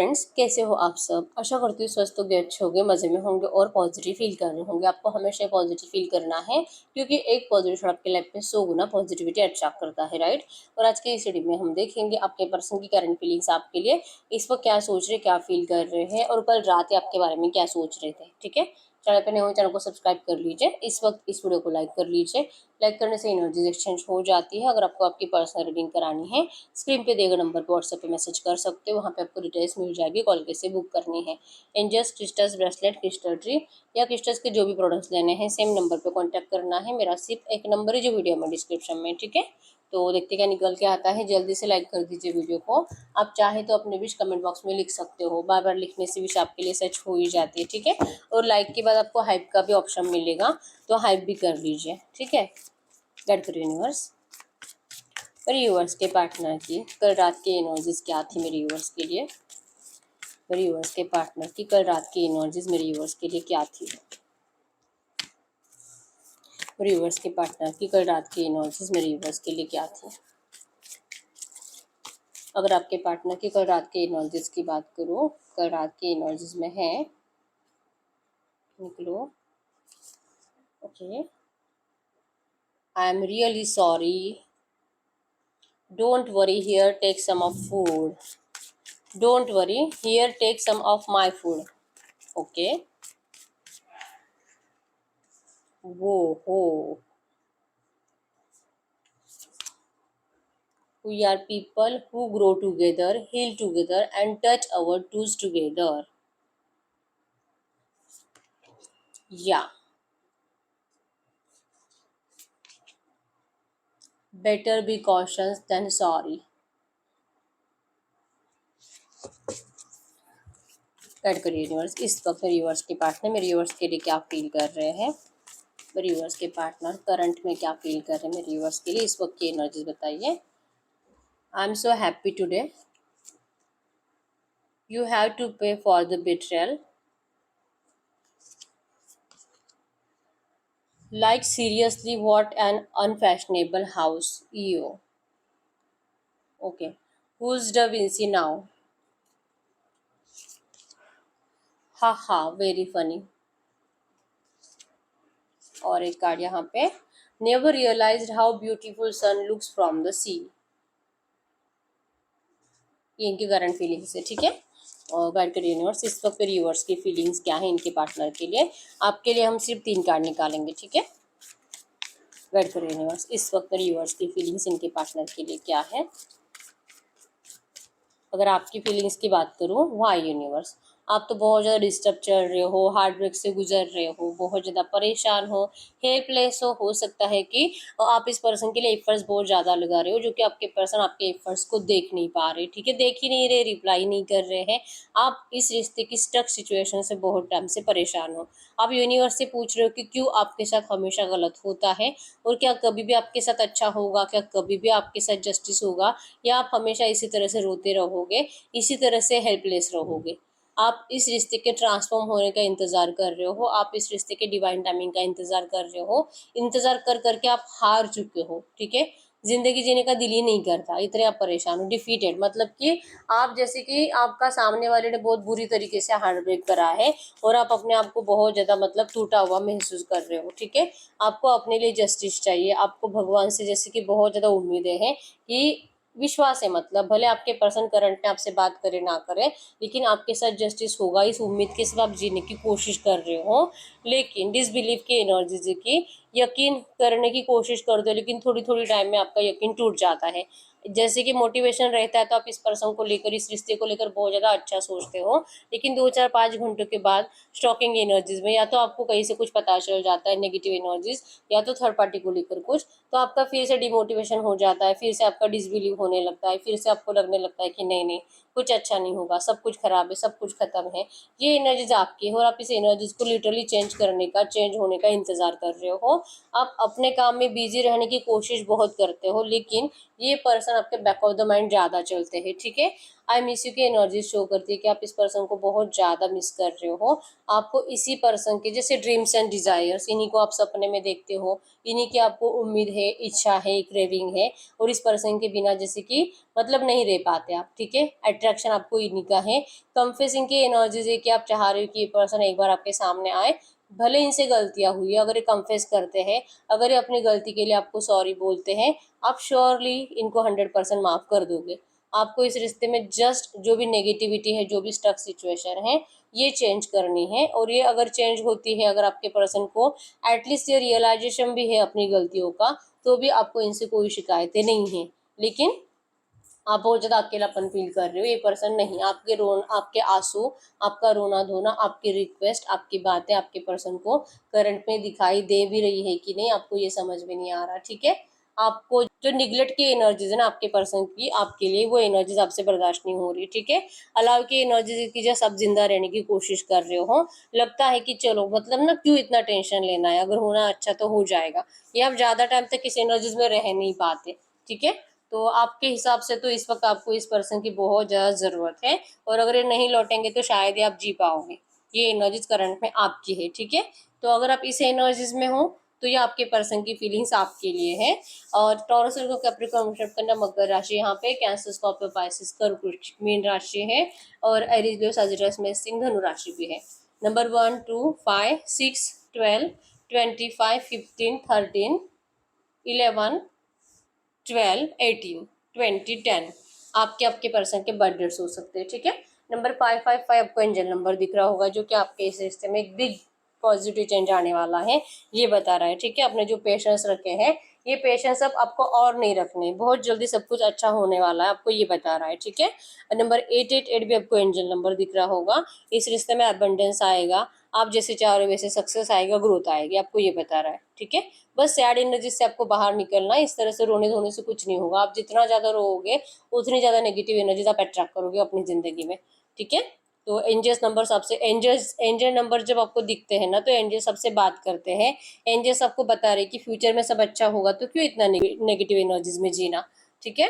Friends, कैसे हो आप सब। आशा करती हूँ स्वस्थ होंगे, अच्छे होंगे, मज़े में होंगे और पॉजिटिव फील कर रहे होंगे। आपको हमेशा पॉजिटिव फील करना है क्योंकि एक पॉजिटिव आपके लाइफ में 100 गुना पॉजिटिविटी अट्रैक्ट करता है, राइट। और आज के इस वीडियो में हम देखेंगे आपके पर्सन की करंट फीलिंग्स आपके लिए, इस वक्त क्या सोच रहे, क्या फील कर रहे हैं और कल रात आपके बारे में क्या सोच रहे थे। ठीक है, चैनल पर नए हो चैनल को सब्सक्राइब कर लीजिए। इस वक्त इस वीडियो को लाइक कर लीजिए। लाइक करने से एनर्जीज एक्सचेंज हो जाती है। अगर आपको आपकी पर्सनल रीडिंग करानी है, स्क्रीन पे दिए गए नंबर पर व्हाट्सएप पे मैसेज कर सकते हो। वहाँ पे आपको डिटेल्स मिल जाएगी, कॉल कैसे बुक करनी है। Angels, crystals, bracelet, crystal tree या क्रिस्टल्स के जो भी प्रोडक्ट्स लेने हैं सेम नंबर पे कांटेक्ट करना है। मेरा सिर्फ एक नंबर है जो वीडियो में डिस्क्रिप्शन में, ठीक है। तो देखते क्या निकल के आता है। जल्दी से लाइक कर दीजिए वीडियो को। आप चाहे तो अपने विश कमेंट बॉक्स में लिख सकते हो, बार बार लिखने से विश आपके लिए सच हो ही जाती है, ठीक है। और लाइक के बाद आपको हाइप का भी ऑप्शन मिलेगा, तो हाइप भी कर लीजिए, ठीक है। गाइड करो यूनिवर्स। मेरे यूवर्स के पार्टनर की कल रात की एनर्जीज क्या थी मेरे यूवर्स के लिए। मेरे यूवर्स के पार्टनर की कल रात की एनर्जीज मेरे यूवर्स के लिए क्या थी। मेरे यूवर्स के पार्टनर की कल रात की एनर्जीज मेरे यूवर्स के लिए क्या थी। अगर आपके पार्टनर की कल रात की एनर्जीज की बात करूँ, कल रात की एनर्जीज में है, निकलो। Okay, I am really sorry, don't worry, here take some of food, don't worry, here take some of my food. Okay, वो हो, we are people who grow together, heal together and touch our toes together. Yeah, better be cautious than sorry. Guide करिए universe, इस वक्त मेरे universe के partner मेरे universe के लिए क्या फील कर रहे हैं। मेरे यूनिवर्स के पार्टनर करंट में क्या फील कर रहे हैं मेरे यूनिवर्स के लिए, इस वक्त की एनर्जीज बताइए। I am so happy today, you have to pay for the betrayal. Like seriously, what an unfashionable house. EO. Okay. Who's Da Vinci now? Haha, very funny. और एक कार्ड यहाँ पे, never realized how beautiful sun looks from the sea. ये इनकी current feelings है, ठीक है। और गाइड करिए यूनिवर्स, इस वक्त फिर यूनिवर्स की फीलिंग्स क्या है इनके पार्टनर के लिए। आपके लिए हम सिर्फ 3 कार्ड निकालेंगे, ठीक है। गाइड करिए यूनिवर्स, इस वक्त फिर यूनिवर्स की फीलिंग्स इनके पार्टनर के लिए क्या है। अगर आपकी फीलिंग्स की बात करूँ, वाई यूनिवर्स, आप तो बहुत ज़्यादा डिस्टर्ब चल रहे हो, हार्ट ब्रेक से गुजर रहे हो, बहुत ज़्यादा परेशान हो, हेल्पलेस हो सकता है कि आप इस पर्सन के लिए एफर्ट्स बहुत ज़्यादा लगा रहे हो, जो कि आपके पर्सन आपके एफर्ट्स को देख नहीं पा रहे, ठीक है। देख ही नहीं रहे, रिप्लाई नहीं कर रहे हैं। आप इस रिश्ते की स्टक सिचुएशन से बहुत टाइम से परेशान हो। आप यूनिवर्स से पूछ रहे हो कि क्यों आपके साथ हमेशा गलत होता है और क्या कभी भी आपके साथ अच्छा होगा, क्या कभी भी आपके साथ जस्टिस होगा, या आप हमेशा इसी तरह से रोते रहोगे, इसी तरह से हेल्पलेस रहोगे। आप इस रिश्ते के ट्रांसफॉर्म होने का इंतज़ार कर रहे हो, आप इस रिश्ते के डिवाइन टाइमिंग का इंतज़ार कर रहे हो, इंतज़ार कर करके आप हार चुके हो, ठीक है। ज़िंदगी जीने का दिल ही नहीं करता, इतने आप परेशान हो, डिफीटेड, मतलब कि आप जैसे कि आपका सामने वाले ने बहुत बुरी तरीके से हार्ट ब्रेक करा है और आप अपने आप को बहुत ज़्यादा मतलब टूटा हुआ महसूस कर रहे हो, ठीक है। आपको अपने लिए जस्टिस चाहिए, आपको भगवान से जैसे कि बहुत ज़्यादा उम्मीदें हैं कि विश्वास है, मतलब भले आपके पर्सन करंट में आपसे बात करे ना करे, लेकिन आपके साथ जस्टिस होगा, इस उम्मीद के साथ आप जीने की कोशिश कर रहे हो। लेकिन डिसबिलीव की एनर्जी की, यकीन करने की कोशिश करते हो लेकिन थोड़ी थोड़ी टाइम में आपका यकीन टूट जाता है। जैसे कि मोटिवेशन रहता है तो आप इस पर्सन को लेकर, इस रिश्ते को लेकर बहुत ज़्यादा अच्छा सोचते हो, लेकिन 2 4 5 घंटों के बाद स्टॉकिंग एनर्जीज में या तो आपको कहीं से कुछ पता चल जाता है, नेगेटिव एनर्जीज, या तो थर्ड पार्टी को लेकर कुछ, तो आपका फिर से डिमोटिवेशन हो जाता है, फिर से आपका डिसबिलीव होने लगता है, फिर से आपको लगने लगता है कि नहीं नहीं कुछ अच्छा नहीं होगा, सब कुछ खराब है, सब कुछ खत्म है। ये एनर्जीज आपकी है और आप इस एनर्जीज को लिटरली चेंज करने का, चेंज होने का इंतजार कर रहे हो। आप अपने काम में बिजी रहने की कोशिश बहुत करते हो, लेकिन ये पर्सन आपके बैक ऑफ द माइंड ज़्यादा चलते हैं, ठीक है। आई मिस यू की एनर्जी शो करती है कि आप इस पर्सन को बहुत ज़्यादा मिस कर रहे हो। आपको इसी पर्सन के जैसे ड्रीम्स एंड डिज़ायर्स, इन्हीं को आप सपने में देखते हो, इन्हीं की आपको उम्मीद है, इच्छा है, क्रेविंग है, और इस पर्सन के बिना जैसे कि मतलब नहीं रह पाते आप, ठीक है। अट्रैक्शन आपको इन्हीं का है। कन्फेसिंग की एनर्जीज है कि आप चाह रहे हो कि ये पर्सन एक बार आपके सामने आए, भले इनसे गलतियां हुई है, अगर ये कन्फेस करते हैं, अगर ये अपनी गलती के लिए आपको सॉरी बोलते हैं, आप श्योरली इनको 100% माफ़ कर दोगे। आपको इस रिश्ते में जस्ट जो भी नेगेटिविटी है, जो भी स्टक सिचुएशन है, ये चेंज करनी है। और ये अगर चेंज होती है, अगर आपके पर्सन को एटलीस्ट ये रियलाइजेशन भी है अपनी गलतियों का, तो भी आपको इनसे कोई शिकायतें नहीं है। लेकिन आप बहुत ज़्यादा अकेलापन फील कर रहे हो, ये पर्सन नहीं, आपके आंसू, आपका रोना धोना, आपकी रिक्वेस्ट, आपकी बातें आपके पर्सन को करंट में दिखाई दे भी रही है कि नहीं, आपको ये समझ में नहीं आ रहा, ठीक है। आपको जो निगलेक्ट की एनर्जीज है ना आपके पर्सन की आपके लिए, वो एनर्जीज आपसे बर्दाश्त नहीं हो रही, ठीक है। अलाव की एनर्जीज की जैसे आप जिंदा रहने की कोशिश कर रहे हो, लगता है कि चलो मतलब ना क्यों इतना टेंशन लेना है, अगर होना अच्छा तो हो जाएगा, ये आप ज़्यादा टाइम तक इस एनर्जीज में रह नहीं पाते, ठीक है। तो आपके हिसाब से तो इस वक्त आपको इस पर्सन की बहुत ज़्यादा ज़रूरत है, और अगर ये नहीं लौटेंगे तो शायद ही आप जी पाओगे। ये एनर्जीज करंट में आपकी है, ठीक है। तो अगर आप इस एनर्जीज में हो तो ये आपके पर्सन की फीलिंग्स आपके लिए है। और टॉरस को कैप्रिकॉर्न करना मकर राशि यहाँ पे, कैंसर स्कॉर्पियो पाइसिस कर्क वृश्चिक मीन राशि है, और एरीज लियो सजिटस में सिंह धनु राशि भी है। नंबर 1 2 5 6 12 25 15 13 11 12 18 20 10 आपके आपके पर्सन के बर्थ डेट्स हो सकते हैं, ठीक है। नंबर 555 आपको एंजल नंबर दिख रहा होगा, जो कि आपके इस रिश्ते में एक बिग पॉजिटिव चेंज आने वाला है, ये बता रहा है, ठीक है। अपने जो पेशेंस रखे हैं, ये पेशेंस अब आपको और नहीं रखने, बहुत जल्दी सब कुछ अच्छा होने वाला है, आपको ये बता रहा है, ठीक है। नंबर 888 भी आपको एंजल नंबर दिख रहा होगा। इस रिश्ते में अबंडेंस आएगा, आप जैसे चाह रहे हो वैसे सक्सेस आएगा, ग्रोथ आएगी, आपको ये बता रहा है, ठीक है। बस सैड एनर्जी से आपको बाहर निकलना है, इस तरह से रोने धोने से कुछ नहीं होगा। आप जितना ज़्यादा रोओगे उतनी ज़्यादा नेगेटिव एनर्जीज आप अट्रैक्ट करोगे अपनी ज़िंदगी में, ठीक है। तो एंजल्स नंबर सबसे एंजल नंबर जब आपको दिखते हैं ना, तो एंजल सबसे बात करते हैं। एंजल्स आपको बता रहे कि फ्यूचर में सब अच्छा होगा, तो क्यों इतना नेगेटिव एनर्जीज में जीना, ठीक है।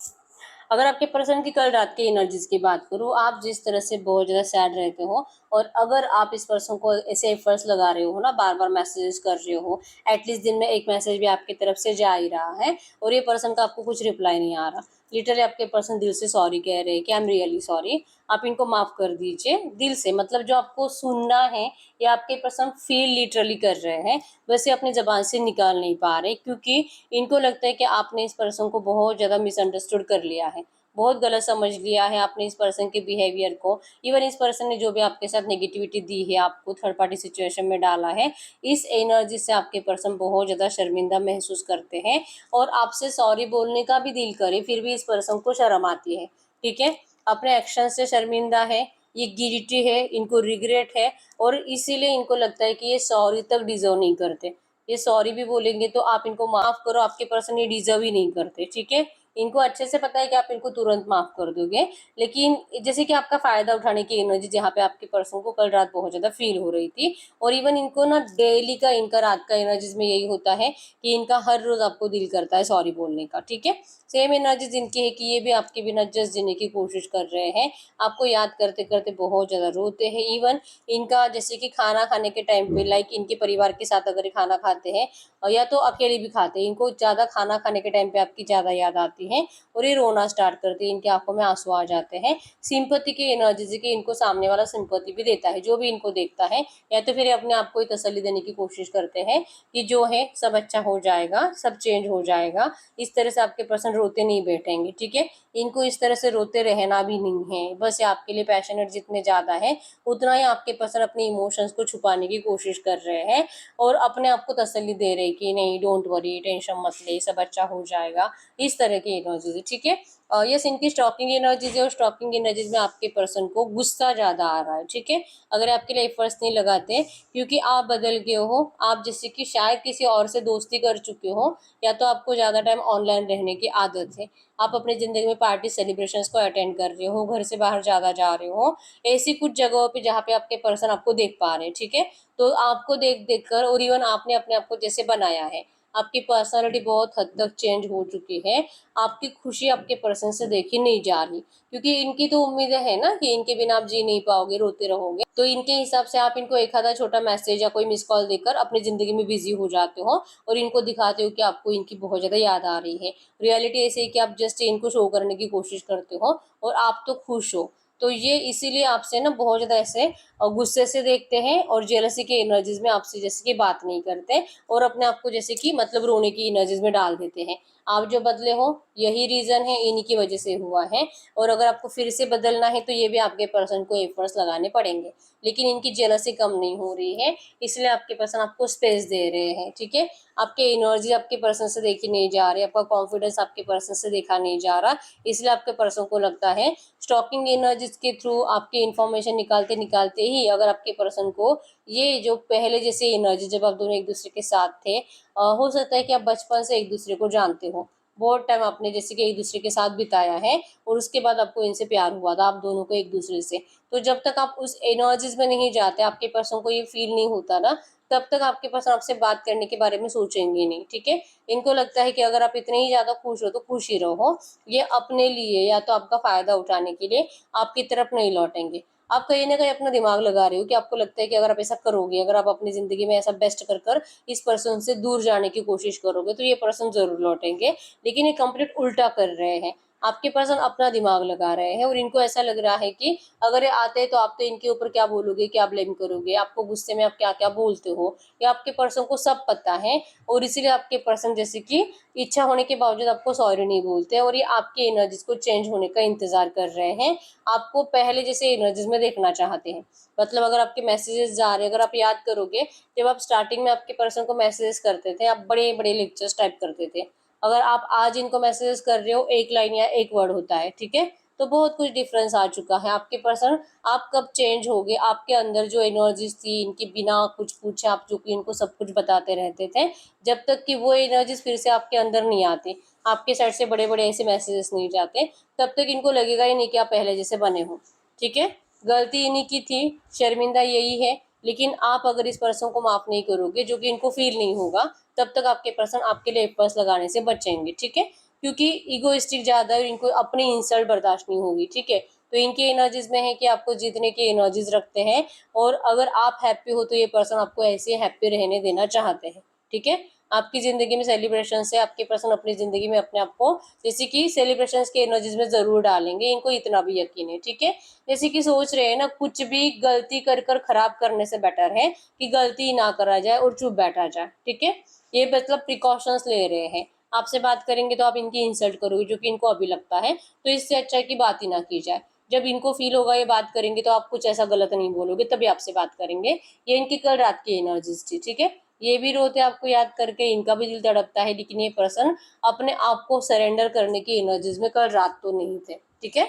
अगर आपके पर्सन की कल रात की एनर्जीज की बात करूँ, आप जिस तरह से बहुत ज़्यादा सैड रहते हो, और अगर आप इस पर्सन को ऐसे एफर्ट्स लगा रहे हो ना, बार बार मैसेजेस कर रहे हो, एटलीस्ट दिन में एक मैसेज भी आपकी तरफ से जा ही रहा है, और ये पर्सन का आपको कुछ रिप्लाई नहीं आ रहा, लिटरली आपके पर्सन दिल से सॉरी कह रहे हैं कि आई एम रियली सॉरी, आप इनको माफ़ कर दीजिए दिल से। मतलब जो आपको सुनना है या आपके पर्सन फील लिटरली कर रहे हैं, वैसे अपनी ज़बान से निकाल नहीं पा रहे, क्योंकि इनको लगता है कि आपने इस पर्सन को बहुत ज़्यादा मिसअंडरस्टूड कर लिया है, बहुत गलत समझ लिया है आपने इस पर्सन के बिहेवियर को। इवन इस पर्सन ने जो भी आपके साथ नेगेटिविटी दी है, आपको थर्ड पार्टी सिचुएशन में डाला है, इस एनर्जी से आपके पर्सन बहुत ज़्यादा शर्मिंदा महसूस करते हैं, और आपसे सॉरी बोलने का भी दिल करे फिर भी इस पर्सन को शर्म आती है, ठीक है। अपने एक्शन से शर्मिंदा है, ये गिल्टी है, इनको रिग्रेट है, और इसीलिए इनको लगता है कि ये सॉरी तक डिजर्व नहीं करते। ये सॉरी भी बोलेंगे तो आप इनको माफ़ करो, आपके पर्सन ये डिजर्व ही नहीं करते, ठीक है। इनको अच्छे से पता है कि आप इनको तुरंत माफ़ कर दोगे, लेकिन जैसे कि आपका फ़ायदा उठाने की एनर्जी जहाँ पे आपके पर्सन को कल रात बहुत ज़्यादा फील हो रही थी। और इवन इनको ना डेली का इनका रात का एनर्जीज में यही होता है कि इनका हर रोज़ आपको दिल करता है सॉरी बोलने का, ठीक है। सेम एनर्जीज इनकी है कि ये भी आपके बिना जस्ट जीने की कोशिश कर रहे हैं, आपको याद करते करते बहुत ज़्यादा रोते हैं। इवन इनका जैसे कि खाना खाने के टाइम पे, लाइक इनके परिवार के साथ अगर ये खाना खाते हैं, या तो अकेले भी खाते हैं, इनको ज़्यादा खाना खाने के टाइम पे आपकी ज़्यादा याद आती है, और ये रोना स्टार्ट करते हैं, इनकी आंखों में आंसू आ जाते हैं। सिंपैथी की एनर्जी से कि इनको सामने वाला सिंपैथी भी देता है, जो भी इनको देखता है, या तो फिर अपने आप को ही तसल्ली देने की कोशिश करते हैं कि जो है सब अच्छा हो जाएगा, सब चेंज हो जाएगा। इस तरह से आपके पर्सन रोते नहीं बैठेंगे, ठीक है। इनको इस तरह से रोते रहना भी नहीं है, बस ये आपके लिए पैशनेट जितने ज़्यादा है, उतना ही आपके पर्सन अपने इमोशंस को छुपाने की कोशिश कर रहे हैं, और अपने आप को तसल्ली दे रहे हैं कि नहीं डोंट वरी, टेंशन मत ले, सब अच्छा हो जाएगा। इस तरह की एनर्जीज है, ठीक है। यस, इनकी स्टॉकिंग एनर्जीज है, और स्टॉकिंग एनर्जीज में आपके पर्सन को गुस्सा ज़्यादा आ रहा है, ठीक है। अगर आपके लिए एफर्ट्स नहीं लगाते, क्योंकि आप बदल गए हो, आप जैसे कि शायद किसी और से दोस्ती कर चुके हो, या तो आपको ज़्यादा टाइम ऑनलाइन रहने की आदत है, आप अपनी ज़िंदगी में पार्टी सेलिब्रेशंस को अटेंड कर रहे हो, घर से बाहर ज़्यादा जा रहे हो, ऐसी कुछ जगहों पे जहाँ पे आपके पर्सन आपको देख पा रहे हैं, ठीक है। तो आपको देख देख कर, और इवन आपने अपने आप को जैसे बनाया है, आपकी पर्सनालिटी बहुत हद तक चेंज हो चुकी है। आपकी खुशी आपके पर्सन से देखी नहीं जा रही, क्योंकि इनकी तो उम्मीदें है ना कि इनके बिना आप जी नहीं पाओगे, रोते रहोगे। तो इनके हिसाब से आप इनको एक आधा छोटा मैसेज या कोई मिस कॉल देकर अपनी जिंदगी में बिजी हो जाते हो और इनको दिखाते हो कि आपको इनकी बहुत ज्यादा याद आ रही है। रियलिटी ऐसी है कि आप जस्ट इनको शो करने की कोशिश करते हो और आप तो खुश हो। तो ये इसीलिए आपसे ना बहुत ज्यादा ऐसे गुस्से से देखते हैं और जेलसी के एनर्जीज में आपसे जैसे कि बात नहीं करते और अपने आप को जैसे कि मतलब रोने की एनर्जीज में डाल देते हैं। आप जो बदले हो यही रीजन है, इन्हीं की वजह से हुआ है। और अगर आपको फिर से बदलना है तो ये भी आपके पर्सन को एफर्ट्स लगाने पड़ेंगे, लेकिन इनकी जेलसी कम नहीं हो रही है, इसलिए आपके पर्सन आपको स्पेस दे रहे हैं। ठीक है, आपके एनर्जी आपके पर्सन से देखी नहीं जा रही, आपका कॉन्फिडेंस आपके पर्सन से देखा नहीं जा रहा, इसलिए आपके पर्सन को लगता है स्टॉकिंग एनर्जीज के थ्रू आपकी इंफॉर्मेशन निकालते निकालते ही अगर आपके पर्सन को ये जो पहले जैसे एनर्जी जब आप दोनों एक दूसरे के साथ थे, हो सकता है कि आप बचपन से एक दूसरे को जानते हो, बहुत टाइम आपने जैसे कि एक दूसरे के साथ बिताया है और उसके बाद आपको इनसे प्यार हुआ था आप दोनों को एक दूसरे से। तो जब तक आप उस एनर्जीज में नहीं जाते, आपके पर्सन को ये फील नहीं होता ना, तब तक आपके पर्सन आपसे बात करने के बारे में सोचेंगे नहीं। ठीक है, इनको लगता है कि अगर आप इतने ही ज्यादा खुश हो तो खुश ही रहो, ये अपने लिए या तो आपका फायदा उठाने के लिए आपकी तरफ नहीं लौटेंगे। आप कहीं ना कहीं अपना दिमाग लगा रहे हो कि आपको लगता है कि अगर आप ऐसा करोगे, अगर आप अपनी जिंदगी में ऐसा बेस्ट कर कर इस पर्सन से दूर जाने की कोशिश करोगे तो ये पर्सन जरूर लौटेंगे, लेकिन ये कंप्लीट उल्टा कर रहे हैं। आपके पर्सन अपना दिमाग लगा रहे हैं और इनको ऐसा लग रहा है कि अगर ये आते हैं तो आप तो इनके ऊपर क्या बोलोगे, क्या ब्लेम करोगे, आपको गुस्से में आप क्या क्या बोलते हो, ये आपके पर्सन को सब पता है। और इसीलिए आपके पर्सन जैसे कि इच्छा होने के बावजूद आपको सॉरी नहीं बोलते और ये आपकी एनर्जीज को चेंज होने का इंतजार कर रहे हैं, आपको पहले जैसे एनर्जीज में देखना चाहते हैं। मतलब अगर आपके मैसेजेस जा रहे हैं, अगर आप याद करोगे जब आप स्टार्टिंग में आपके पर्सन को मैसेजेस करते थे, आप बड़े बड़े लेक्चर्स टाइप करते थे। अगर आप आज इनको मैसेजेस कर रहे हो, एक लाइन या एक वर्ड होता है। ठीक है, तो बहुत कुछ डिफरेंस आ चुका है। आपके पर्सन आप कब चेंज हो गए, आपके अंदर जो एनर्जीज थी इनकी बिना कुछ पूछे आप जो कि इनको सब कुछ बताते रहते थे, जब तक कि वो एनर्जीज फिर से आपके अंदर नहीं आती, आपके साइड से बड़े बड़े ऐसे मैसेजेस नहीं जाते, तब तक इनको लगेगा ही नहीं कि आप पहले जैसे बने हो। ठीक है, गलती इन्हीं की थी, शर्मिंदा यही है, लेकिन आप अगर इस पर्सन को माफ नहीं करोगे जो कि इनको फील नहीं होगा, तब तक आपके पर्सन आपके लिए एफर्ट्स लगाने से बचेंगे। ठीक है, क्योंकि ईगोइस्टिक ज्यादा है और इनको अपनी इंसल्ट बर्दाश्त नहीं होगी। ठीक है, तो इनकी एनर्जीज में है कि आपको जीतने की एनर्जीज रखते हैं और अगर आप हैप्पी हो तो ये पर्सन आपको ऐसे हैप्पी रहने देना चाहते हैं। ठीक है, आपकी जिंदगी में सेलिब्रेशन से आपके पर्सन अपनी जिंदगी में अपने आप को जैसे कि सेलिब्रेशन की एनर्जीज में जरूर डालेंगे, इनको इतना भी यकीन है। ठीक है, जैसे कि सोच रहे हैं ना, कुछ भी गलती कर कर खराब करने से बेटर है कि गलती ना करा जाए और चुप बैठा जाए। ठीक है, ये मतलब प्रिकॉशंस ले रहे हैं। आपसे बात करेंगे तो आप इनकी इंसल्ट करोगे जो कि इनको अभी लगता है, तो इससे अच्छा है कि बात ही ना की जाए। जब इनको फील होगा ये बात करेंगे तो आप कुछ ऐसा गलत नहीं बोलोगे, तभी आपसे बात करेंगे। ये इनकी कल रात की एनर्जीज थी। ठीक है, ये भी रोते आपको याद करके, इनका भी दिल तड़पता है, लेकिन ये पर्सन अपने आप को सरेंडर करने की एनर्जीज में कल रात तो नहीं थे। ठीक है,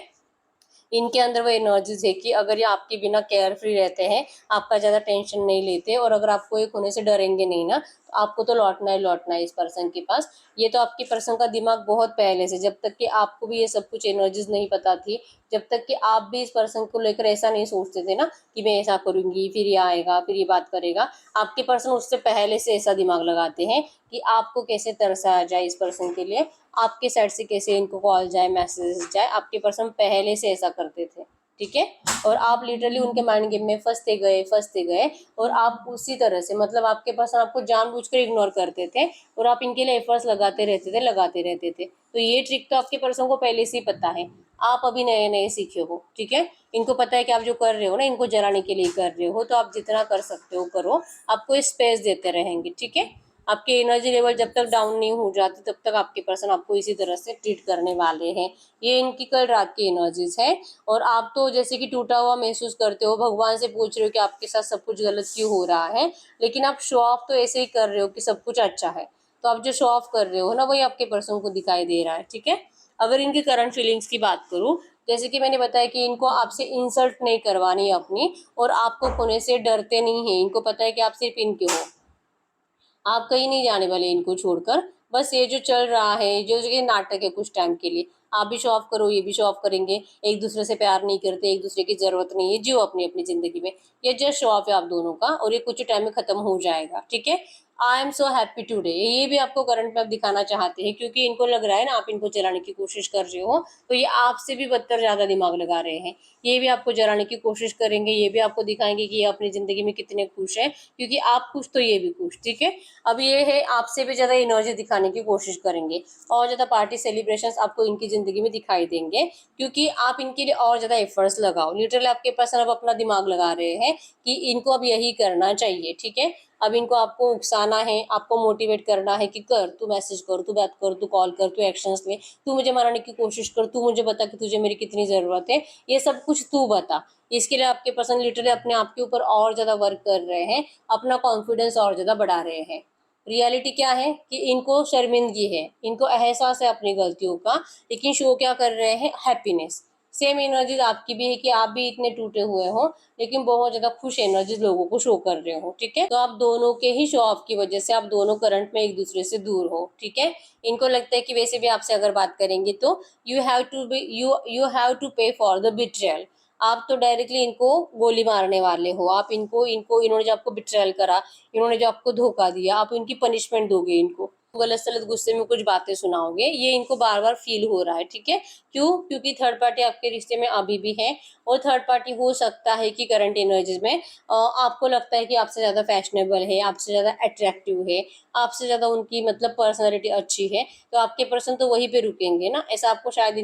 इनके अंदर वो एनर्जीज है कि अगर ये आपके बिना केयर फ्री रहते हैं, आपका ज़्यादा टेंशन नहीं लेते और अगर आपको एक होने से डरेंगे नहीं ना, तो आपको तो लौटना ही लौटना है इस पर्सन के पास। ये तो आपके पर्सन का दिमाग बहुत पहले से, जब तक कि आपको भी ये सब कुछ एनर्जीज नहीं पता थी, जब तक कि आप भी इस पर्सन को लेकर ऐसा नहीं सोचते थे ना कि मैं ऐसा करूंगी फिर ये आएगा फिर ये बात करेगा, आपके पर्सन उससे पहले से ऐसा दिमाग लगाते हैं कि आपको कैसे तरसा आ जाए इस पर्सन के लिए, आपके साइड से कैसे इनको कॉल जाए मैसेज जाए, आपके पर्सन पहले से ऐसा करते थे। ठीक है, और आप लिटरली उनके माइंड गेम में फंसते गए और आप उसी तरह से मतलब आपके पर्सन आपको जानबूझकर इग्नोर करते थे और आप इनके लिए एफर्ट्स लगाते रहते थे। तो ये ट्रिक तो आपके पर्सन को पहले से ही पता है, आप अभी नए नए सीखे हो। ठीक है, इनको पता है कि आप जो कर रहे हो ना, इनको जलाने के लिए कर रहे हो, तो आप जितना कर सकते हो करो, आपको स्पेस देते रहेंगे। ठीक है, आपके एनर्जी लेवल जब तक डाउन नहीं हो जाती तब तक आपके पर्सन आपको इसी तरह से ट्रीट करने वाले हैं। ये इनकी कल रात की एनर्जीज है और आप तो जैसे कि टूटा हुआ महसूस करते हो, भगवान से पूछ रहे हो कि आपके साथ सब कुछ गलत क्यों हो रहा है, लेकिन आप शो ऑफ तो ऐसे ही कर रहे हो कि सब कुछ अच्छा है। तो आप जो शो ऑफ कर रहे हो ना, वही आपके पर्सन को दिखाई दे रहा है। ठीक है, अगर इनकी करंट फीलिंग्स की बात करूँ, जैसे कि मैंने बताया कि इनको आपसे इंसल्ट नहीं करवानी अपनी, और आपको खोने से डरते नहीं है, इनको पता है कि आप सिर्फ इनके हो, आप कहीं नहीं जाने वाले इनको छोड़कर। बस ये जो चल रहा है, जो ये नाटक है कुछ टाइम के लिए, आप भी शो ऑफ करो ये भी शो ऑफ करेंगे, एक दूसरे से प्यार नहीं करते, एक दूसरे की जरूरत नहीं है, जियो अपनी अपनी जिंदगी में। ये जस्ट शो ऑफ है आप दोनों का और ये कुछ टाइम में खत्म हो जाएगा। ठीक है, आई एम सो हैप्पी टुडे, ये भी आपको करंट में आप दिखाना चाहते हैं, क्योंकि इनको लग रहा है ना आप इनको जलाने की कोशिश कर रहे हो, तो ये आपसे भी बदतर ज्यादा दिमाग लगा रहे हैं। ये भी आपको जलाने की कोशिश करेंगे, ये भी आपको दिखाएंगे कि ये अपनी जिंदगी में कितने खुश है, क्योंकि आप खुश तो ये भी खुश। ठीक है, अब ये है आपसे भी ज्यादा एनर्जी दिखाने की कोशिश करेंगे, और ज्यादा पार्टी सेलिब्रेशन आपको इनकी जिंदगी में दिखाई देंगे, क्योंकि आप इनके लिए और ज्यादा एफर्ट्स लगाओ। लिटरली आपके पास अब अपना दिमाग लगा रहे हैं कि इनको अब यही करना चाहिए। ठीक है, अब इनको आपको उकसाना है, आपको मोटिवेट करना है कि कर, तू मैसेज कर, तू बात कर, तू कॉल कर, तू एक्शंस ले, तू मुझे मनाने की कोशिश कर, तू मुझे बता कि तुझे मेरी कितनी ज़रूरत है, ये सब कुछ तू बता। इसके लिए आपके पर्सन लिटरली अपने आप के ऊपर और ज़्यादा वर्क कर रहे हैं, अपना कॉन्फिडेंस और ज़्यादा बढ़ा रहे हैं। रियलिटी क्या है कि इनको शर्मिंदगी है, इनको एहसास है अपनी गलतियों का, लेकिन शो क्या कर रहे हैं, हैप्पीनेस। सेम एनर्जीज आपकी भी है कि आप भी इतने टूटे हुए हो, लेकिन बहुत ज्यादा खुश एनर्जीज लोगों को शो कर रहे हो। ठीक है, तो आप दोनों के ही शो ऑफ की वजह से आप दोनों करंट में एक दूसरे से दूर हो। ठीक है, इनको लगता है कि वैसे भी आपसे अगर बात करेंगे तो you have to pay for the betrayal. आप तो डायरेक्टली इनको गोली मारने वाले हो, आप इनको इनको इन्होंने जो आपको बिट्रेयल करा, इन्होंने जो आपको धोखा दिया, आप इनकी पनिशमेंट दोगे, इनको गलत सलत गुस्से में कुछ बातें सुनाओगे, ये इनको बार बार फील हो रहा है। ठीक है, क्यों? क्योंकि थर्ड पार्टी आपके रिश्ते में अभी भी है, और थर्ड पार्टी हो सकता है कि करंट एनर्जीज में आपको लगता है कि आपसे ज़्यादा फैशनेबल है, आपसे ज़्यादा अट्रैक्टिव है, आपसे ज़्यादा उनकी मतलब पर्सनैलिटी अच्छी है, तो आपके पर्सन तो वहीं पे रुकेंगे ना। ऐसा आपको शायद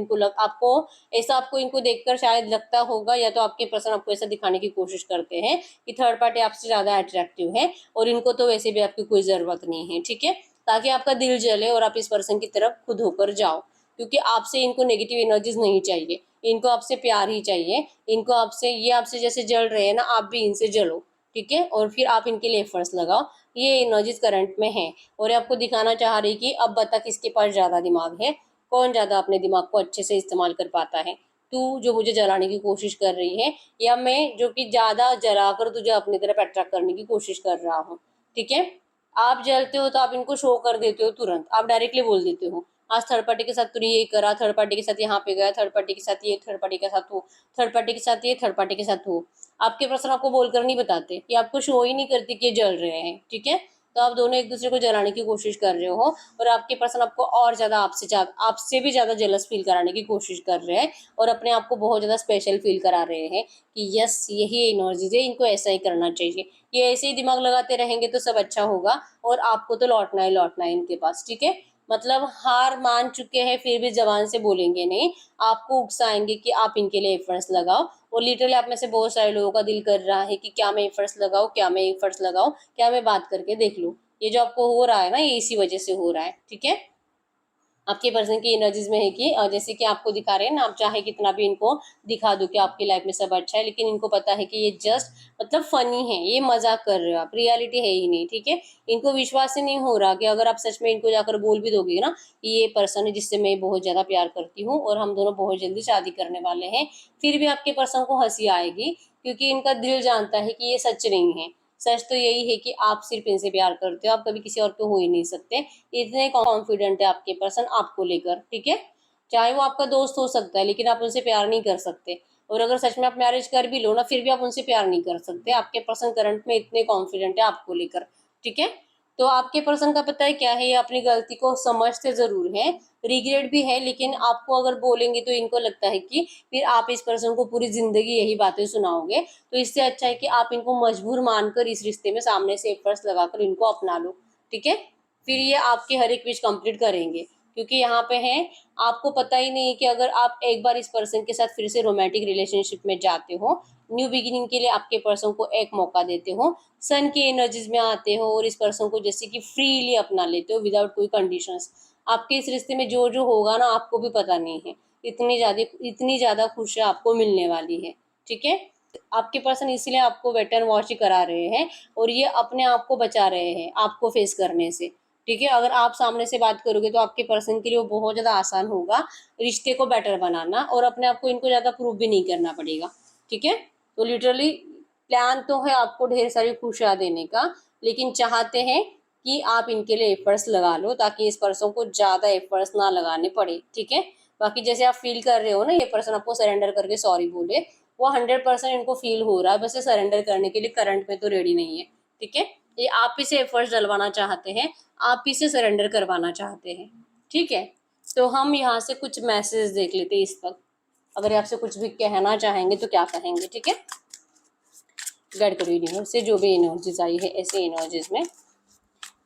ऐसा आपको इनको देखकर शायद लगता होगा, या तो आपके पर्सन आपको ऐसा दिखाने की कोशिश करते हैं कि थर्ड पार्टी आपसे ज़्यादा अट्रैक्टिव है और इनको तो वैसे भी आपकी कोई ज़रूरत नहीं है। ठीक है, ताकि आपका दिल जले और आप इस पर्सन की तरफ खुद होकर जाओ, क्योंकि आपसे इनको नेगेटिव एनर्जीज नहीं चाहिए, इनको आपसे प्यार ही चाहिए। इनको आपसे, ये आपसे जैसे जल रहे हैं ना, आप भी इनसे जलो। ठीक है, और फिर आप इनके लिए एफर्ट्स लगाओ, ये एनर्जीज करंट में है, और ये आपको दिखाना चाह रही कि अब बता किसके पास ज़्यादा दिमाग है, कौन ज़्यादा अपने दिमाग को अच्छे से इस्तेमाल कर पाता है, तू जो मुझे जलाने की कोशिश कर रही है, या मैं जो कि ज़्यादा जलाकर तुझे अपनी तरफ अट्रैक्ट करने की कोशिश कर रहा हूँ। ठीक है, आप जलते हो तो आप इनको शो कर देते हो, तुरंत आप डायरेक्टली बोल देते हो, आज थर्ड पार्टी के साथ तूने ये करा, थर्ड पार्टी के साथ यहाँ पे गया, थर्ड पार्टी के साथ ये, थर्ड पार्टी के साथ वो, थर्ड पार्टी के साथ ये, थर्ड पार्टी के साथ वो। आपके पर्सन आपको बोलकर नहीं बताते, कि आपको शो ही नहीं करते कि ये जल रहे हैं। ठीक है, तो आप दोनों एक दूसरे को जलाने की कोशिश कर रहे हो, और आपके पर्सन आपको और ज्यादा आपसे भी ज्यादा जेलस फील कराने की कोशिश कर रहे हैं, और अपने आप को बहुत ज्यादा स्पेशल फील करा रहे हैं कि यस यही एनर्जीज है, इनको ऐसा ही करना चाहिए, ये ऐसे ही दिमाग लगाते रहेंगे तो सब अच्छा होगा, और आपको तो लौटना ही लौटना है इनके पास। ठीक है, मतलब हार मान चुके हैं, फिर भी जबान से बोलेंगे नहीं, आपको उकसाएंगे कि आप इनके लिए एफर्ट्स लगाओ। और लिटरली आप में से बहुत सारे लोगों का दिल कर रहा है कि क्या मैं एफर्ट्स लगाऊं, क्या मैं एफर्ट्स लगाऊं, क्या मैं बात करके देख लूं। ये जो आपको हो रहा है ना, ये इसी वजह से हो रहा है। ठीक है, आपके पर्सन की एनर्जीज में है कि जैसे कि आपको दिखा रहे हैं ना, आप चाहे कितना भी इनको दिखा दो कि आपकी लाइफ में सब अच्छा है, लेकिन इनको पता है कि ये जस्ट मतलब फनी है, ये मजाक कर रहे हो आप, रियलिटी है ही नहीं। ठीक है, इनको विश्वास ही नहीं हो रहा कि अगर आप सच में इनको जाकर बोल भी दोगे ना कि ये पर्सन है जिससे मैं बहुत ज्यादा प्यार करती हूँ और हम दोनों बहुत जल्दी शादी करने वाले हैं, फिर भी आपके पर्सन को हंसी आएगी, क्योंकि इनका दिल जानता है कि ये सच नहीं है। सच तो यही है कि आप सिर्फ इनसे प्यार करते हो, आप कभी किसी और पे हो ही नहीं सकते, इतने कॉन्फिडेंट है आपके पर्सन आपको लेकर। ठीक है, चाहे वो आपका दोस्त हो सकता है, लेकिन आप उनसे प्यार नहीं कर सकते, और अगर सच में आप मैरिज कर भी लो ना, फिर भी आप उनसे प्यार नहीं कर सकते, आपके पर्सन करंट में इतने कॉन्फिडेंट है आपको लेकर। ठीक है, तो आपके पर्सन का पता है क्या है, ये अपनी गलती को समझते जरूर है, रिग्रेट भी है, लेकिन आपको अगर बोलेंगे तो इनको लगता है कि फिर आप इस पर्सन को पूरी जिंदगी यही बातें सुनाओगे, तो इससे अच्छा है कि आप इनको मजबूर मानकर इस रिश्ते में सामने से एफर्ट्स लगाकर इनको अपना लो। ठीक है, फिर ये आपकी हर एक विश कंप्लीट करेंगे, क्योंकि यहाँ पे है, आपको पता ही नहीं है कि अगर आप एक बार इस पर्सन के साथ फिर से रोमांटिक रिलेशनशिप में जाते हो, न्यू बिगिनिंग के लिए आपके पर्सन को एक मौका देते हो, सन की एनर्जीज में आते हो, और इस पर्सन को जैसे कि फ्रीली अपना लेते हो विदाउट कोई कंडीशंस, आपके इस रिश्ते में जो जो होगा ना आपको भी पता नहीं है, इतनी ज्यादा खुशी आपको मिलने वाली है। ठीक है, आपके पर्सन इसलिए आपको वेट एंड वॉच ही करा रहे हैं, और ये अपने आप को बचा रहे हैं आपको फेस करने से। ठीक है, अगर आप सामने से बात करोगे तो आपके पर्सन के लिए वो बहुत ज्यादा आसान होगा रिश्ते को बेटर बनाना, और अपने आप को इनको ज्यादा प्रूव भी नहीं करना पड़ेगा। ठीक है, तो लिटरली प्लान तो है आपको ढेर सारी खुशियां देने का, लेकिन चाहते हैं कि आप इनके लिए एफर्ट्स लगा लो, ताकि इस पर्सन को ज्यादा एफर्ट्स ना लगाने पड़े। ठीक है, बाकी जैसे आप फील कर रहे हो ना, ये पर्सन आपको सरेंडर करके सॉरी बोले, वो 100% इनको फील हो रहा है, बस ये सरेंडर करने के लिए करंट में तो रेडी नहीं है। ठीक है, ये आप ही से एफर्ट्स डलवाना चाहते हैं, आप ही से सरेंडर करवाना चाहते हैं, ठीक है। तो हम यहाँ से कुछ मैसेज देख लेते हैं इस वक्त। अगर आपसे कुछ भी कहना चाहेंगे तो क्या कहेंगे, ठीक है। गाइड करो यूनिवर्स से जो भी एनर्जीज आई है ऐसे एनर्जीज में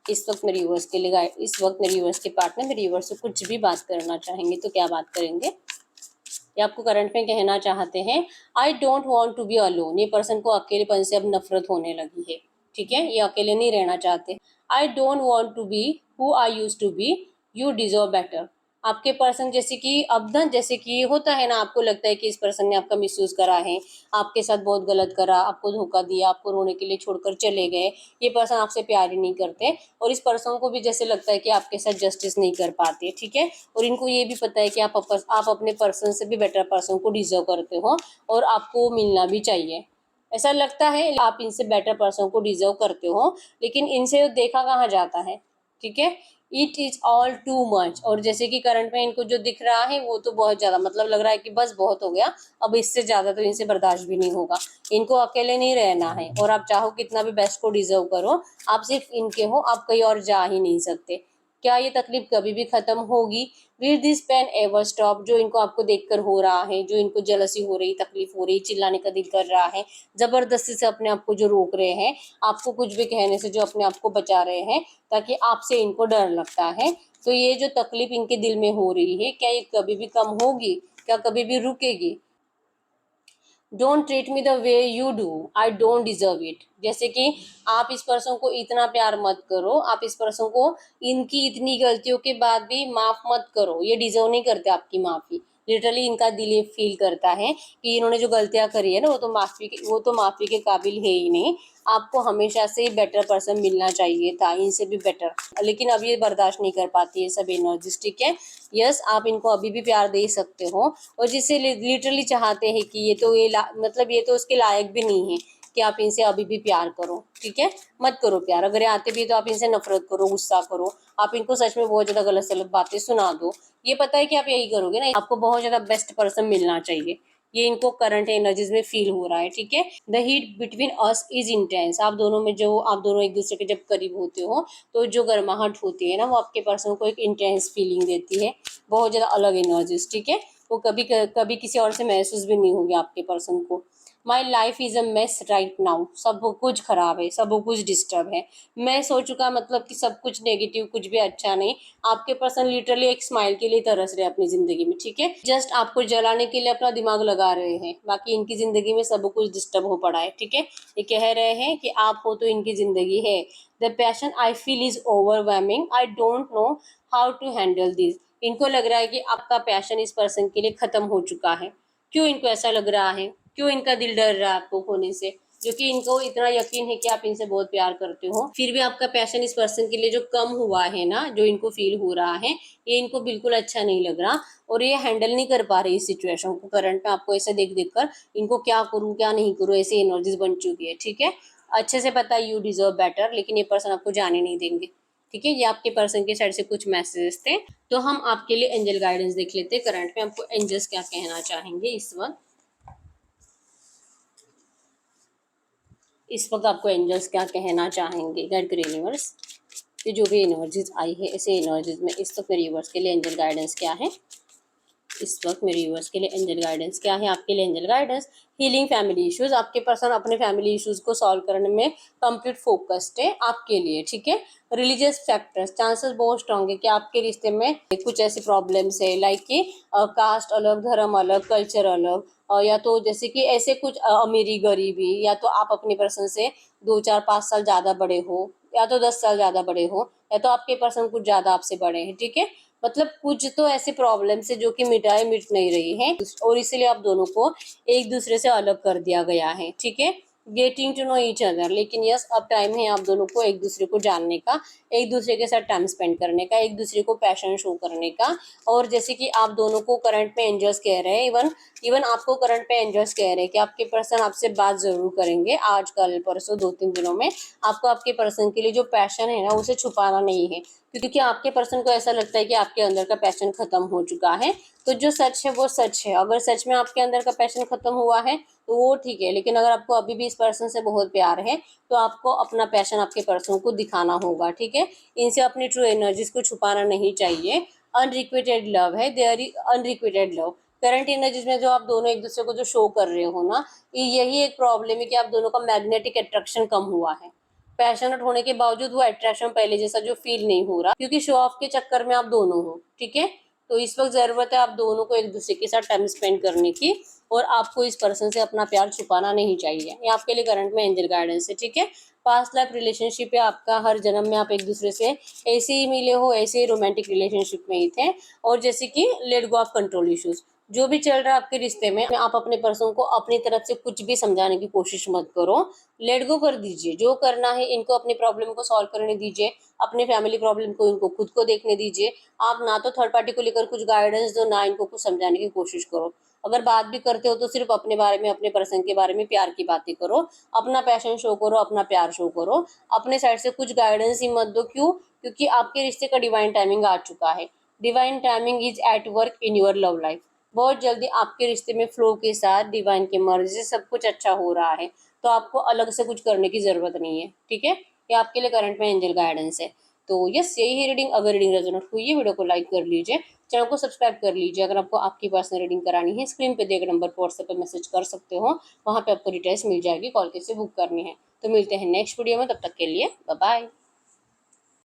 इस वक्त मेरे यूवर्स के लिए इस वक्त मेरे यूवर्स के पार्टनर मेरे यूवर्स से कुछ भी बात करना चाहेंगे तो क्या बात करेंगे। ये आपको करंट में कहना चाहते हैं, I don't want to be alone. ये पर्सन को अकेलेपन से अब नफरत होने लगी है, ठीक है। ये अकेले नहीं रहना चाहते। I don't want to be who I use to be, you deserve better. आपके पर्सन जैसे कि अब ना, जैसे कि होता है ना, आपको लगता है कि इस पर्सन ने आपका मिसयूज करा है, आपके साथ बहुत गलत करा, आपको धोखा दिया, आपको रोने के लिए छोड़कर चले गए। ये पर्सन आपसे प्यार ही नहीं करते और इस पर्सन को भी जैसे लगता है कि आपके साथ जस्टिस नहीं कर पाते, ठीक है। और इनको ये भी पता है कि आप अपने पर्सन से भी बेटर पर्सन को डिजर्व करते हो और आपको मिलना भी चाहिए। ऐसा लगता है आप इनसे बेटर पर्सन को डिजर्व करते हो, लेकिन इनसे देखा कहाँ जाता है, ठीक है। It is all too much. और जैसे कि करंट में इनको जो दिख रहा है वो तो बहुत ज्यादा, मतलब लग रहा है कि बस बहुत हो गया, अब इससे ज्यादा तो इनसे बर्दाश्त भी नहीं होगा। इनको अकेले नहीं रहना है और आप चाहो कितना भी बेस्ट को डिजर्व करो, आप सिर्फ इनके हो, आप कहीं और जा ही नहीं सकते। क्या ये तकलीफ कभी भी खत्म होगी? Will this pain ever stop? जो इनको आपको देखकर हो रहा है, जो इनको जलसी हो रही, तकलीफ हो रही, चिल्लाने का दिल कर रहा है, जबरदस्ती से अपने आप को जो रोक रहे हैं, आपको कुछ भी कहने से जो अपने आप को बचा रहे हैं ताकि आपसे इनको डर लगता है, तो ये जो तकलीफ इनके दिल में हो रही है, क्या ये कभी भी कम होगी? क्या कभी भी रुकेगी? Don't treat me the way you do, I don't deserve it. जैसे कि आप इस पर्सन को इतना प्यार मत करो, आप इस पर्सन को इनकी इतनी गलतियों के बाद भी माफ मत करो। ये डिजर्व नहीं करते आपकी माफी। लिटरली इनका दिल ये फील करता है कि इन्होंने जो गलतियां करी है ना, वो तो माफी के काबिल है ही नहीं। आपको हमेशा से ही बेटर पर्सन मिलना चाहिए था, इनसे भी बेटर, लेकिन अब ये बर्दाश्त नहीं कर पाती है सब एनर्जीज, ठीक है। यस, आप इनको अभी भी प्यार दे सकते हो और जिसे लिटरली चाहते हैं कि मतलब ये तो उसके लायक भी नहीं है कि आप इनसे अभी भी प्यार करो, ठीक है। मत करो प्यार। अगर ये आते भी तो आप इनसे नफरत करो, गुस्सा करो, आप इनको सच में बहुत ज्यादा गलत सलत बातें सुना दो। ये पता है कि आप यही करोगे ना, आपको बहुत ज्यादा बेस्ट पर्सन मिलना चाहिए, ये इनको करंट एनर्जीज में फील हो रहा है, ठीक है। The heat between us is intense. आप दोनों एक दूसरे के जब करीब होते हो तो जो गर्माहट होती है ना, वो आपके पर्सन को एक इंटेंस फीलिंग देती है, बहुत ज्यादा अलग एनर्जीज, ठीक है। वो कभी कभी किसी और से महसूस भी नहीं होगी आपके पर्सन को। My life is a mess right now. सब कुछ खराब है, सब कुछ डिस्टर्ब है। मैं सो चुका, मतलब कि सब कुछ नेगेटिव, कुछ भी अच्छा नहीं। आपके पर्सन लिटरली एक स्माइल के लिए तरस रहे अपनी जिंदगी में, ठीक है। जस्ट आपको जलाने के लिए अपना दिमाग लगा रहे हैं, बाकी इनकी जिंदगी में सब कुछ डिस्टर्ब हो पड़ा है, ठीक है। ये कह रहे हैं कि आप हो तो इनकी जिंदगी है। The passion I feel is overwhelming, I don't know how to handle this. इनको लग रहा है कि आपका पैशन इस पर्सन के लिए खत्म हो चुका है। क्यों इनको ऐसा लग रहा है? क्यों इनका दिल डर रहा है आपको खोने से? जो कि इनको इतना यकीन है कि आप इनसे बहुत प्यार करते हो, फिर भी आपका पैशन इस पर्सन के लिए जो कम हुआ है ना, जो इनको फील हो रहा है, ये इनको बिल्कुल अच्छा नहीं लग रहा और ये हैंडल नहीं कर पा रही इस सिचुएशन को। करंट में आपको ऐसे देख देख कर इनको क्या करूँ क्या नहीं करूँ ऐसी एनर्जीज बन चुकी है, ठीक है। अच्छे से पता है यू डिजर्व बेटर, लेकिन ये पर्सन आपको जाने नहीं देंगे, ठीक है। ये आपके पर्सन की साइड से कुछ मैसेजेस थे, तो हम आपके लिए एंजल गाइडेंस देख लेते हैं। करंट में आपको एंजल्स क्या कहना चाहेंगे इस वक्त। इस वक्त आपको एंजल्स क्या कहना चाहेंगे, गाइड करिए यूनिवर्स। ये जो भी एनर्जीज आई है ऐसे एनर्जीज में इस वक्त मेरे यूनिवर्स के लिए एंजल गाइडेंस क्या है। इस वक्त मेरे व्यूअर्स के लिए एंजल गाइडेंस क्या है आपके लिए। Angel guidance, healing family issues. आपके पर्सन अपने फैमिली इश्यूज को सॉल्व करने में कंप्लीट फोकस्ड है आपके लिए, ठीक है। रिलीजियस फैक्टर्स, चांसेस बहुत स्ट्रॉन्ग है कि आपके रिश्ते में कुछ ऐसी प्रॉब्लम्स है, लाइक कि कास्ट अलग, धर्म अलग, कल्चर अलग, या तो जैसे कि ऐसे कुछ अमीरी गरीबी, या तो आप अपने पर्सन से 2 4 5 साल ज्यादा बड़े हो, या तो 10 साल ज्यादा बड़े हो, या तो आपके पर्सन कुछ ज्यादा आपसे बड़े हैं, ठीक है। मतलब कुछ तो ऐसे प्रॉब्लम्स है जो कि मिट नहीं रही है और इसीलिए आप दोनों को एक दूसरे से अलग कर दिया गया है, ठीक है। Getting to know each other, लेकिन यस अब टाइम है आप दोनों को एक दूसरे को जानने का, एक दूसरे के साथ टाइम स्पेंड करने का, एक दूसरे को पैशन शो करने का। और जैसे कि आप दोनों को करंट में एंजल्स कह रहे हैं, इवन इवन आपको करंट में एंजल्स कह रहे हैं कि आपके पर्सन आपसे बात जरूर करेंगे आज कल परसों 2 3 दिनों में। आपको आपके पर्सन के लिए जो पैशन है ना उसे छुपाना नहीं है, क्योंकि आपके पर्सन को ऐसा लगता है कि आपके अंदर का पैशन खत्म हो चुका है। तो जो सच है वो सच है, अगर सच में आपके अंदर का पैशन खत्म हुआ है तो वो ठीक है, लेकिन अगर आपको अभी भी इस पर्सन से बहुत प्यार है तो आपको अपना पैशन आपके पर्सन को दिखाना होगा, ठीक है। इनसे अपनी ट्रू एनर्जीज को छुपाना नहीं चाहिए। अनरिक्वेटेड लव है, there is unrequited love. Current energies में जो आप दोनों एक दूसरे को जो शो कर रहे हो ना, यही एक प्रॉब्लम है कि आप दोनों का मैग्नेटिक अट्रैक्शन कम हुआ है। पैशनेट होने के बावजूद वो अट्रैक्शन पहले जैसा जो फील नहीं हो रहा, क्योंकि शो ऑफ के चक्कर में आप दोनों हो, ठीक है। तो इस वक्त जरूरत है आप दोनों को एक दूसरे के साथ टाइम स्पेंड करने की, और आपको इस पर्सन से अपना प्यार छुपाना नहीं चाहिए। ये आपके लिए करंट में एंजल गाइडेंस है, ठीक है। पास्ट लाइफ रिलेशनशिप है आपका, हर जन्म में आप एक दूसरे से ऐसे ही मिले हो, ऐसे ही रोमांटिक रिलेशनशिप में ही थे। और जैसे कि let go of control issues जो भी चल रहा है आपके रिश्ते में, आप अपने पर्सन को अपनी तरफ से कुछ भी समझाने की कोशिश मत करो। लेट गो कर दीजिए, जो करना है इनको अपनी प्रॉब्लम को सॉल्व करने दीजिए, अपने फैमिली प्रॉब्लम को इनको खुद को देखने दीजिए। आप ना तो थर्ड पार्टी को लेकर कुछ गाइडेंस दो, ना इनको कुछ समझाने की कोशिश करो। अगर बात भी करते हो तो सिर्फ अपने बारे में, अपने पर्सन के बारे में प्यार की बातें करो, अपना पैशन शो करो, अपना प्यार शो करो। अपने साइड से कुछ गाइडेंस ही मत दो। क्यों? क्योंकि आपके रिश्ते का डिवाइन टाइमिंग आ चुका है। Divine timing is at work in your love life. बहुत जल्दी आपके रिश्ते में फ्लो के साथ डिवाइन की मर्जी से सब कुछ अच्छा हो रहा है। तो आपको अलग से कुछ करने की जरूरत नहीं है, ठीक है। ये आपके लिए करंट में एंजल गाइडेंस है। तो यस, यही है रीडिंग। अगर रीडिंग रेजोनेट हुई है, वीडियो को लाइक कर लीजिए, चैनल को सब्सक्राइब कर लीजिए। अगर आपको आपकी पर्सनल रीडिंग करानी है, स्क्रीन पे दिए गए नंबर पर व्हाट्सएप पे मैसेज कर सकते हो, वहाँ पे आपको डिटेल्स मिल जाएगी, कॉल कैसे बुक करनी है। तो मिलते हैं नेक्स्ट वीडियो में, तब तक के लिए बाय बाय।